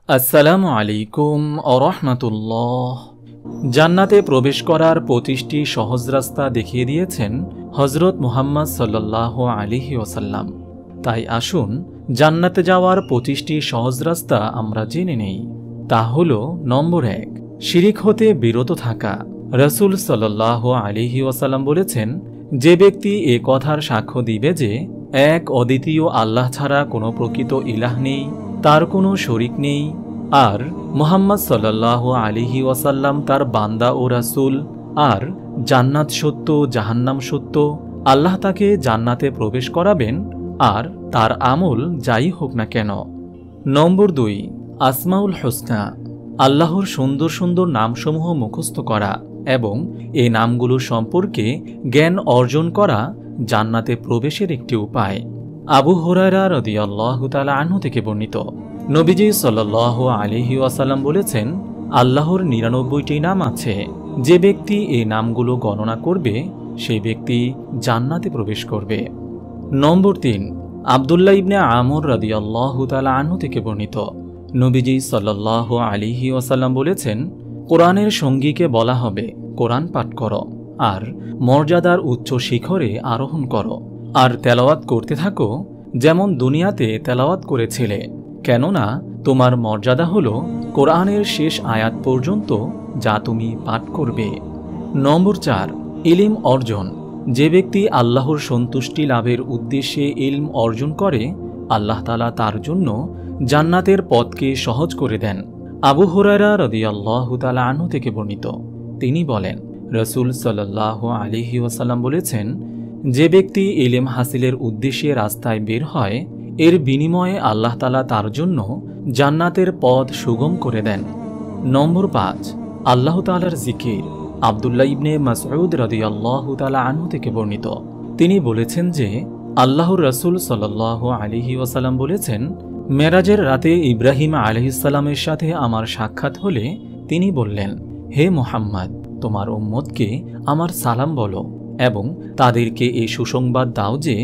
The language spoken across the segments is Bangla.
আসসালামু আলাইকুম ওয়া জান্নাতে প্রবেশ করার ২৫টি সহজ রাস্তা দেখিয়ে দিয়েছেন হযরত মুহাম্মদ সাল্লাল্লাহু আলাইহি ওয়াসাল্লাম। তাই আসুন জান্নাতে যাওয়ার ২৫টি সহজ রাস্তা আমরা জেনে নেই। তা হলো নম্বর ১, শিরিক হতে বিরত থাকা। রাসূল সাল্লাল্লাহু আলাইহি ওয়াসাল্লাম বলেছেন, যে ব্যক্তি এ কথার সাক্ষ্য দিবে যে এক অদ্বিতীয় আল্লাহ ছাড়া কোনো প্রকৃত ইলাহ নেই, তার কোনো শরিক নেই, আর মুহাম্মদ সাল্লাল্লাহু আলাইহি ওয়াসাল্লাম তার বান্দা ও রাসূল, আর জান্নাত সত্য জাহান্নাম সত্য, আল্লাহ তাকে জান্নাতে প্রবেশ করাবেন আর তার আমল যাই হোক না কেন। নম্বর ২, আসমাউল হুসনা। আল্লাহর সুন্দর সুন্দর নামসমূহ মুখস্থ করা এবং এই নামগুলো সম্পর্কে জ্ঞান অর্জন করা জান্নাতে প্রবেশের একটি উপায়। আবু হুরায়রা রাদিয়াল্লাহু তাআলা আনহু থেকে বর্ণিত, নবীজি সাল্লাল্লাহু আলাইহি ওয়াসাল্লাম বলেছেন, আল্লাহর ৯৯টি নাম আছে, যে ব্যক্তি এই নামগুলো গণনা করবে সেই ব্যক্তি জান্নাতে প্রবেশ করবে। নম্বর ৩, আব্দুল্লাহ ইবনে আমর রাদিয়াল্লাহু তাআলা আনহু থেকে বর্ণিত, নবীজি সাল্লাল্লাহু আলাইহি ওয়াসাল্লাম বলেছেন, কোরআনের সঙ্গীকে বলা হবে কোরআন পাঠ করো আর মর্যাদার উচ্চ শিখরে আরোহণ করো, আর তেলাওয়াত করতে থাকো যেমন দুনিয়াতে তেলাওয়াত করেছিলে, কেননা তোমার মর্যাদা হলো কোরআনের শেষ আয়াত পর্যন্ত যা তুমি পাঠ করবে। নম্বর ৪, ইলম অর্জন। যে ব্যক্তি আল্লাহর সন্তুষ্টি লাভের উদ্দেশ্যে ইলম অর্জন করে, আল্লাহ তাআলা তার জন্য জান্নাতের পথকে সহজ করে দেন। আবু হুরায়রা রাদিয়াল্লাহু তাআলা আনহু থেকে বর্ণিত, তিনি বলেন, রাসূল সাল্লাল্লাহু আলাইহি ওয়াসাল্লাম বলেছেন, যে ব্যক্তি ইলম হাসিলের উদ্দেশ্যে রাস্তায় বের হয়, এর বিনিময়ে আল্লাহ তাআলা তার জন্য জান্নাতের পথ সুগম করে দেন। নম্বর ৫, আল্লাহ তাআলার জিকির। আব্দুল্লাহ ইবনে মাসউদ রাদিয়াল্লাহু তাআলা আনহু থেকে বর্ণিত, তিনি বলেছেন যে আল্লাহর রাসূল সাল্লাল্লাহু আলাইহি ওয়াসাল্লাম বলেছেন, মেরাজের রাতে ইব্রাহিম আলাইহিস সালামের সাথে আমার সাক্ষাৎ হলে তিনি বললেন, হে মুহাম্মদ, তোমার উম্মতকে আমার সালাম বলো এবং তাদেরকে এই সুসংবাদ দাও যে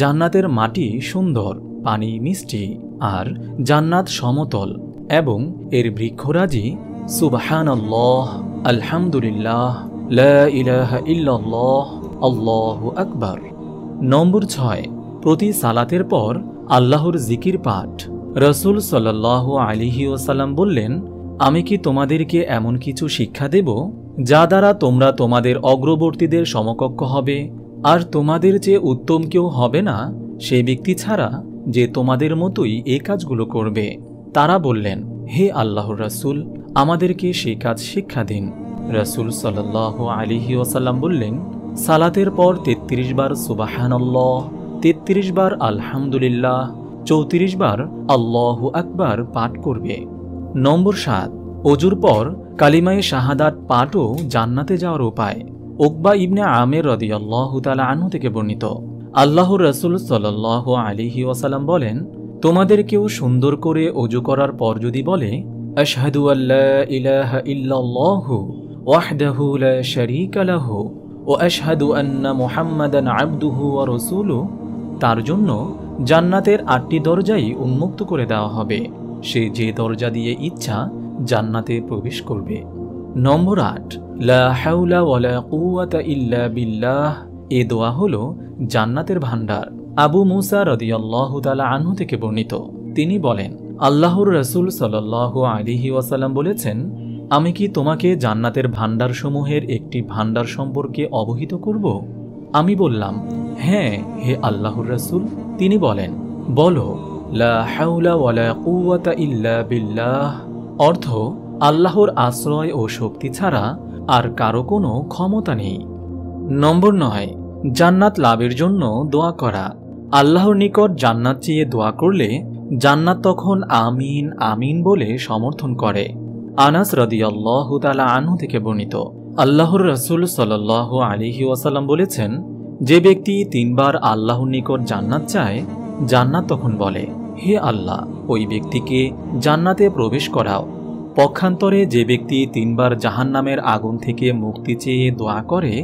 জান্নাতের মাটি সুন্দর, পানি মিষ্টি, আর জান্নাত সমতল এবং এর বৃক্ষরাজি সুবহানাল্লাহ, আলহামদুলিল্লাহ, লা ইলাহা ইল্লাল্লাহ, আল্লাহু আকবার। নম্বর ৬, প্রতি সালাতের পর আল্লাহর জিকির পাঠ। রাসূল সাল্লাল্লাহু আলাইহি ওয়াসাল্লাম বললেন, আমি কি তোমাদেরকে এমন কিছু শিক্ষা দেব যা দ্বারা তোমরা তোমাদের অগ্রবর্তীদের সমকক্ষ হবে, আর তোমাদের চেয়ে উত্তম কেউ হবে না সেই ব্যক্তি ছাড়া যে তোমাদের মতোই এই কাজগুলো করবে। তারা বললেন, হে আল্লাহর রাসূল, আমাদেরকে সেই কাজ শিক্ষা দিন। রাসূল সাল্লাল্লাহু আলাইহি ওয়াসাল্লাম বললেন, সালাতের পর ৩৩ বার সুবহানাল্লাহ, ৩৩ বার আলহামদুলিল্লাহ, ৩৪ বার আল্লাহু আকবার পাঠ করবে। নম্বর ৭, ওযুর পর কালিমায়ে শাহাদাত পাঠও জান্নাতে যাওয়ার উপায়। উকবা ইবনে আমের রাদিয়াল্লাহু তাআলা আনহু থেকে বর্ণিত, আল্লাহর রাসূল সাল্লাল্লাহু আলাইহি ওয়াসাল্লাম বলেন, তোমাদের কেউ সুন্দর করে ওযু করার পর যদি বলে, আশহাদু আল্লা ইলাহা ইল্লাল্লাহু ওয়াহদাহু লা শারীকা লাহু ওয়া আশহাদু আন্না মুহাম্মাদান আবদুহু ওয়া রাসূলুহু, তার জন্য জান্নাতের ৮টি দরজাই উন্মুক্ত করে দেওয়া হবে, সে যে দরজা দিয়ে ইচ্ছা জান্নাতে প্রবেশ করবে। নম্বর ৮, লা হাওলা ওয়ালা কুওয়াতা ইল্লা বিল্লাহ। এ দোয়া হলো জান্নাতের ভান্ডার। আবু মুসা রাদিয়াল্লাহু তাআলা আনহু থেকে বর্ণিত, তিনি বলেন, আল্লাহর রাসূল সাল্লাল্লাহু আলাইহি ওয়াসাল্লাম বলেছেন, আমি কি তোমাকে জান্নাতের ভান্ডার সমূহের একটি ভান্ডার সম্পর্কে অবহিত করব? আমি বললাম, হ্যাঁ হে আল্লাহর রাসূল। তিনি বলেন, বলো, লা হাওলা ওয়ালা কুওয়াতা ইল্লা বিল্লাহ। অর্থ, আল্লাহর আশ্রয় ও শক্তি ছাড়া আর কারো কোনো ক্ষমতা নেই। নম্বর ৯, জান্নাত লাভের জন্য দোয়া করা। আল্লাহর নিকট জান্নাত চেয়ে দোয়া করলে জান্নাত তখন আমিন আমিন বলে সমর্থন করে। আনাস রাদিয়াল্লাহু তাআলা আনহু থেকে বর্ণিত, আল্লাহর রাসূল সাল্লাল্লাহু আলাইহি ওয়াসাল্লাম বলেছেন, যে ব্যক্তি ৩ বার আল্লাহর নিকট জান্নাত চায়, জান্নাত তখন বলে, হে আল্লাহ, ওই ব্যক্তিকে জান্নাতে প্রবেশ করাও। পক্ষান্তরে যে ব্যক্তি ৩ বার জাহান্নামের আগুন থেকে মুক্তি চেয়ে দোয়া করে,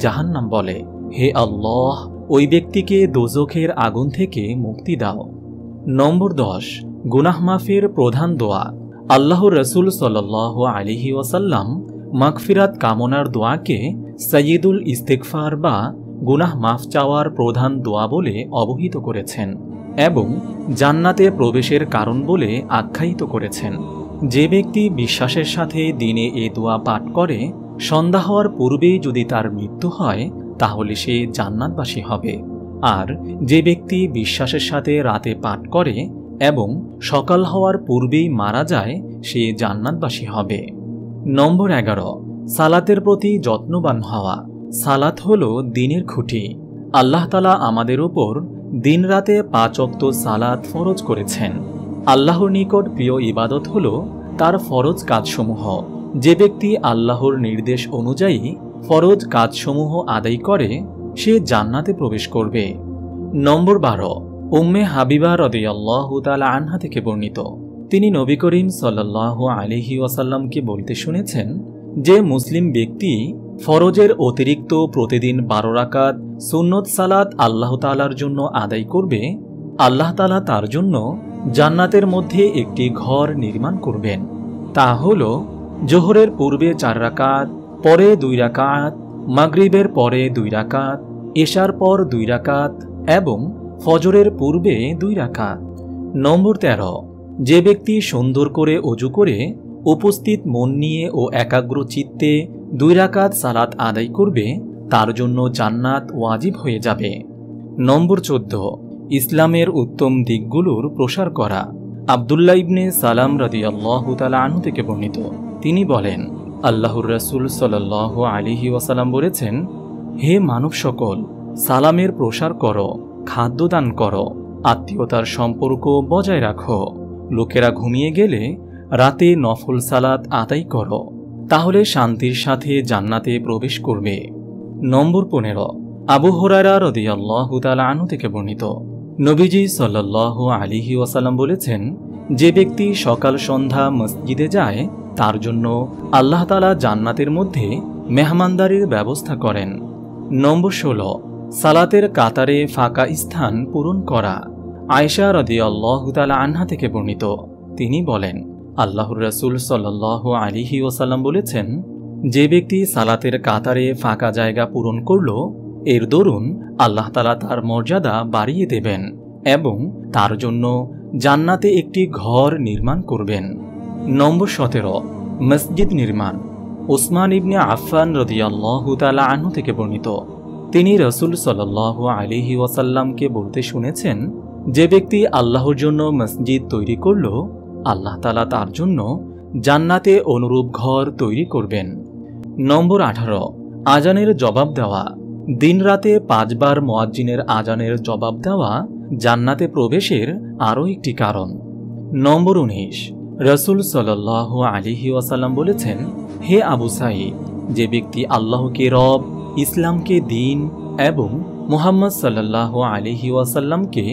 জাহান্নাম বলে, হে আল্লাহ, ওই ব্যক্তিকে দোজখের আগুন থেকে মুক্তি দাও। নম্বর ১০, গুনাহ মাফের প্রধান দোয়া। আল্লাহর রসুল সাল্লাল্লাহু আলাইহি ওয়াসাল্লাম মাগফিরাত কামনার দোয়াকে সাইয়্যিদুল ইস্তিগফার বা গুনাহ মাফ চাওয়ার প্রধান দোয়া বলে অবহিত করেছেন এবং জান্নাতে প্রবেশের কারণ বলে আখ্যায়িত করেছেন। যে ব্যক্তি বিশ্বাসের সাথে দিনে এ দোয়া পাঠ করে, সন্ধ্যা হওয়ার পূর্বেই যদি তার মৃত্যু হয় তাহলে সে জান্নাতবাসী হবে। আর যে ব্যক্তি বিশ্বাসের সাথে রাতে পাঠ করে এবং সকাল হওয়ার পূর্বেই মারা যায়, সে জান্নাতবাসী হবে। নম্বর 11, সালাতের প্রতি যত্নবান হওয়া। সালাত হল দিনের খুঁটি। আল্লাহ তাআলা আমাদের উপর দিন রাতে 5 ওয়াক্ত সালাত ফরজ করেছেন। আল্লাহর নিকট প্রিয় ইবাদত হল তার ফরজ কাজসমূহ। যে ব্যক্তি আল্লাহর নির্দেশ অনুযায়ী ফরজ কাজসমূহ আদায় করে, সে জান্নাতে প্রবেশ করবে। নম্বর 12, উম্মে হাবিবা রাদিয়াল্লাহু তাআলা আনহা থেকে বর্ণিত, তিনি নবী করিম সাল্লাল্লাহু আলাইহি ওয়াসাল্লামকে বলতে শুনেছেন যে মুসলিম ব্যক্তি ফরজের অতিরিক্ত প্রতিদিন 12 রাকাত সুন্নত সালাত আল্লাহ তাআলার জন্য আদায় করবে, আল্লাহ তাআলা তার জন্য জান্নাতের মধ্যে একটি ঘর নির্মাণ করবেন। তা হল জোহরের পূর্বে 4 রাকাত, পরে 2 রাকাত, মাগরিবের পরে 2 রাকাত, এশার পর 2 রাকাত এবং ফজরের পূর্বে 2 রাকাত। নম্বর 13, যে ব্যক্তি সুন্দর করে ওযু করে উপস্থিত মন নিয়ে ও একাগ্র চিত্তে 2 রাকাত সালাত আদায় করবে, তার জন্য জান্নাত ওয়াজিব হয়ে যাবে। নম্বর 14, ইসলামের উত্তম দিকগুলোর প্রসার করা। আব্দুল্লাহ ইবনে সালাম রাদিয়াল্লাহু তাআলা আনহু থেকে বর্ণিত, তিনি বলেন, আল্লাহর রাসূল সাল্লাল্লাহু আলাইহি ওয়াসাল্লাম বলেছেন, হে মানব সকল, সালামের প্রসার করো, খাদ্য দান করো, আত্মীয়তার সম্পর্ক বজায় রাখো। লোকেরা ঘুমিয়ে গেলে রাতে নফল সালাত আদায় করো, তাহলে শান্তির সাথে জান্নাতে প্রবেশ করবে। নম্বর 15, আবু হুরায়রা রাদিয়াল্লাহু তাআলা আনহু থেকে বর্ণিত, নবীজি সাল্লাল্লাহু আলাইহি ওয়াসাল্লাম বলেছেন, যে ব্যক্তি সকাল সন্ধ্যা মসজিদে যায়, তার জন্য আল্লাহ তাআলা জান্নাতের মধ্যে মেহমানদারির ব্যবস্থা করেন। নম্বর 16, সালাতের কাতারে ফাঁকা স্থান পূরণ করা। আয়েশা রাদিয়াল্লাহু তাআলা আনহা থেকে বর্ণিত, তিনি বলেন, আল্লাহর রাসূল সাল্লাল্লাহু আলাইহি ওয়াসাল্লাম বলেছেন, যে ব্যক্তি সালাতের কাতারে ফাঁকা জায়গা পূরণ করল, এর দরুন আল্লাহ তাআলা তার মর্যাদা বাড়িয়ে দেবেন এবং তার জন্য জান্নাতে একটি ঘর নির্মাণ করবেন। নম্বর 17, মসজিদ নির্মাণ। উসমান ইবনে আফফান রাদিয়াল্লাহু তাআলা আনহু থেকে বর্ণিত, তিনি রাসূল সাল্লাল্লাহু আলাইহি ওয়াসাল্লামকে বলতে শুনেছেন, যে ব্যক্তি আল্লাহর জন্য মসজিদ তৈরি করল, আল্লাহ তাআলা তার জন্য জান্নাতে অনুরূপ ঘর তৈরি করবেন। নম্বর 18, আজানের জবাব দেওয়া। দিন রাতে 5 বার মুয়াজ্জিনের আজানের জবাব দেওয়া জান্নাতে প্রবেশের আরও একটি কারণ। নম্বর 19, রাসূল সাল্লাল্লাহু আলাইহি ওয়াসাল্লাম বলেছেন, হে আবু সাঈদ, যে ব্যক্তি আল্লাহকে রব, ইসলামকে দ্বীন এবং মুহাম্মদ সাল্লাল্লাহু আলাইহি ওয়াসাল্লামকে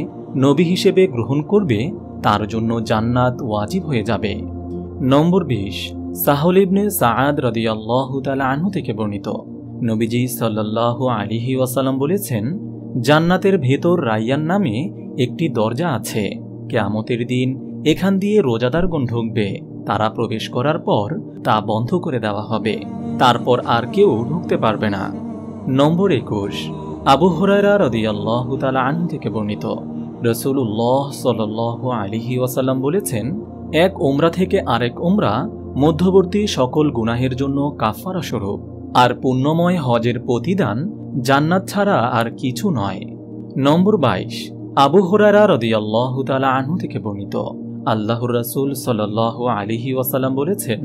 নবী হিসেবে গ্রহণ করবে, তার জন্য জান্নাত ওয়াজিব হয়ে যাবে। নম্বর 20, সাহল ইবনে সাআদ রাদিয়াল্লাহু তাআলা আনহু থেকে বর্ণিত, নবীজি সাল্লাল্লাহু আলাইহি ওয়াসাল্লাম বলেছেন, জান্নাতের ভেতর রায়্যান নামে একটি দরজা আছে। কিয়ামতের দিন এখান দিয়ে রোজাদারগণ ঢুকবে। তারা প্রবেশ করার পর তা বন্ধ করে দেওয়া হবে, তারপর আর কেউ ঢুকতে পারবে না। নম্বর 21, আবু হুরায়রা রাদিয়াল্লাহু তাআলা আনহু থেকে বর্ণিত, রাসূলুল্লাহ সাল্লাল্লাহু আলাইহি ওয়াসাল্লাম বলেছেন, এক উমরা থেকে আরেক উমরা মধ্যবর্তী সকল গুনাহের জন্য কাফারা স্বরূপ, আর পুণ্যময় হজের প্রতিদান জান্নাত ছাড়া আর কিছু নয়। নম্বর 22, আবু হুরায়রা রাদিয়াল্লাহু তাআলা আনহু থেকে বর্ণিত, আল্লাহর রাসূল সাল্লাল্লাহু আলাইহি ওয়াসাল্লাম বলেছেন,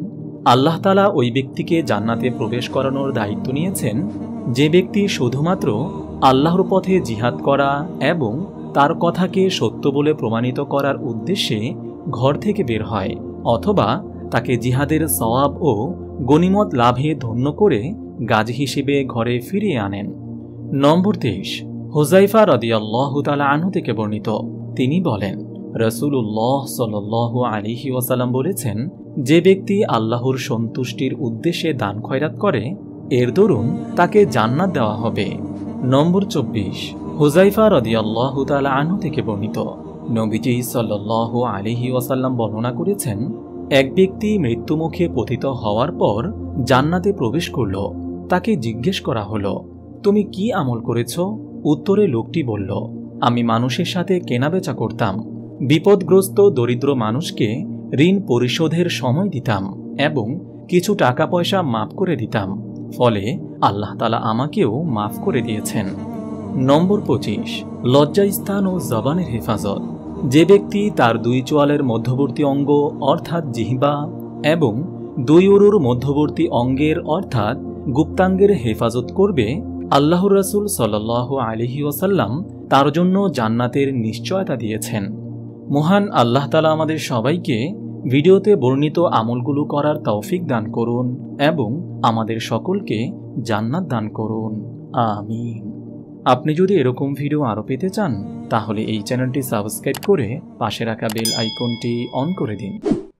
আল্লাহ তাআলা ওই ব্যক্তিকে জান্নাতে প্রবেশ করানোর দায়িত্ব নিয়েছেন, যে ব্যক্তি শুধুমাত্র আল্লাহর পথে জিহাদ করা এবং তার কথাকে সত্য বলে প্রমাণিত করার উদ্দেশ্যে ঘর থেকে বের হয়, অথবা তাকে জিহাদের সওয়াব ও গনিমত লাভে ধন্য করে গাজী হিসেবে ঘরে ফিরিয়ে আনেন। নম্বর 23, হুযায়ফা রাদিয়াল্লাহু তাআলা আনহু থেকে বর্ণিত, তিনি বলেন, রাসূলুল্লাহ সাল্লাল্লাহু আলাইহি ওয়াসাল্লাম বলেছেন, যে ব্যক্তি আল্লাহর সন্তুষ্টির উদ্দেশ্যে দান খয়রাত করে, এর দরুন তাকে জান্নাত দেওয়া হবে। নম্বর 24, হুযায়ফা রাদিয়াল্লাহু তাআলা আনহু থেকে বর্ণিত, নবীজি সাল্লাল্লাহু আলাইহি ওয়াসাল্লাম বর্ণনা করেছেন, এক ব্যক্তি মৃত্যুমুখে পতিত হওয়ার পর জান্নাতে প্রবেশ করল। তাকে জিজ্ঞেস করা হলো, তুমি কি আমল করেছ? উত্তরে লোকটি বলল, আমি মানুষের সাথে কেনাবেচা করতাম, বিপদগ্রস্ত দরিদ্র মানুষকে ঋণ পরিশোধের সময় দিতাম এবং কিছু টাকা পয়সা মাফ করে দিতাম, ফলে আল্লাহ তাআলা আমাকেও মাফ করে দিয়েছেন। নম্বর 25, লজ্জাস্থান ও জবানের হেফাজত। যে ব্যক্তি তার 2 চোয়ালের মধ্যবর্তী অঙ্গ অর্থাৎ জিহ্বা এবং 2 উরুর মধ্যবর্তী অঙ্গের অর্থাৎ গুপ্তাঙ্গের হেফাজত করবে, আল্লাহর রাসূল সাল্লাল্লাহু আলাইহি ওয়াসাল্লাম তার জন্য জান্নাতের নিশ্চয়তা দিয়েছেন। মহান আল্লাহ তাআলা আমাদের সবাইকে ভিডিওতে বর্ণিত আমলগুলো করার তৌফিক দান করুন এবং আমাদের সকলকে জান্নাত দান করুন। আমিন। আপনি যদি এরকম ভিডিও আরও পেতে চান তাহলে এই চ্যানেলটি সাবস্ক্রাইব করে পাশে রাখা বেল আইকনটি অন করে দিন।